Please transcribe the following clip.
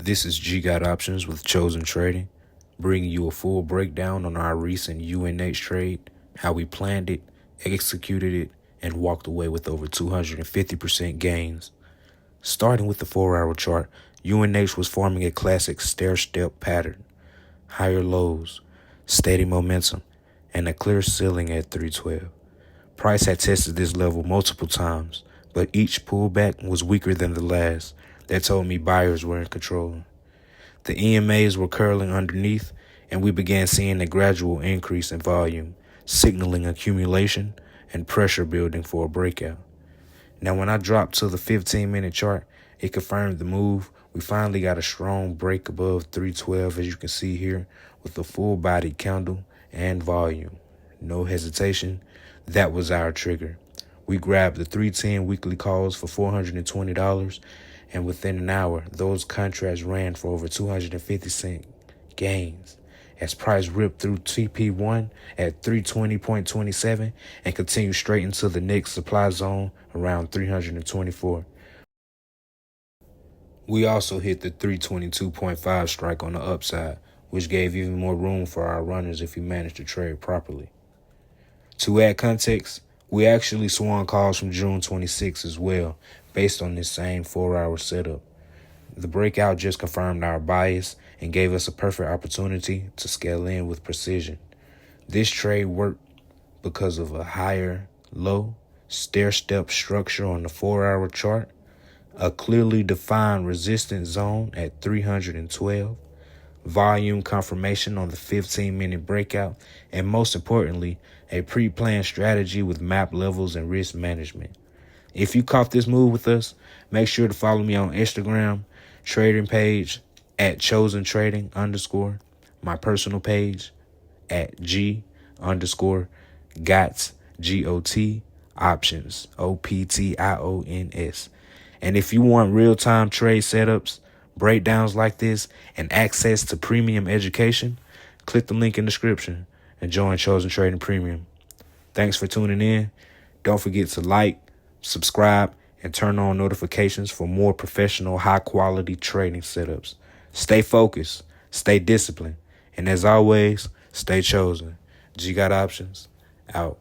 This is G Got Options with Chosen Trading, bringing you a full breakdown on our recent UNH trade, how we planned it, executed it, and walked away with over 250% gains. Starting with the 4-hour chart, UNH was forming a classic stair-step pattern. Higher lows, steady momentum, and a clear ceiling at 312. Price had tested this level multiple times, but each pullback was weaker than the last. That told me buyers were in control. The EMAs were curling underneath, and we began seeing a gradual increase in volume, signaling accumulation and pressure building for a breakout. Now, when I dropped to the 15-minute chart, it confirmed the move. We finally got a strong break above 312, as you can see here, with a full-bodied candle and volume. No hesitation. That was our trigger. We grabbed the 310 weekly calls for $420, and within an hour, those contracts ran for over 250% gains as price ripped through TP1 at 320.27 and continued straight into the next supply zone around 324. We also hit the 322.5 strike on the upside, which gave even more room for our runners if we managed to trade properly. To add context, we actually swung calls from June 26 as well, based on this same 4-hour setup. The breakout just confirmed our bias and gave us a perfect opportunity to scale in with precision. This trade worked because of a higher low stair-step structure on the 4-hour chart, a clearly defined resistance zone at 312, volume confirmation on the 15-minute breakout, and most importantly, a pre-planned strategy with map levels and risk management. If you caught this move with us, make sure to follow me on Instagram, trading page at Chosen Trading _, my personal page at G_GOTS, GOT options, OPTIONS. And if you want real-time trade setups, breakdowns like this, and access to premium education, click the link in the description and join Chosen Trading Premium. Thanks for tuning in. Don't forget to like, subscribe, and turn on notifications for more professional, high-quality trading setups. Stay focused, stay disciplined, and as always, stay chosen. G Got Options, out.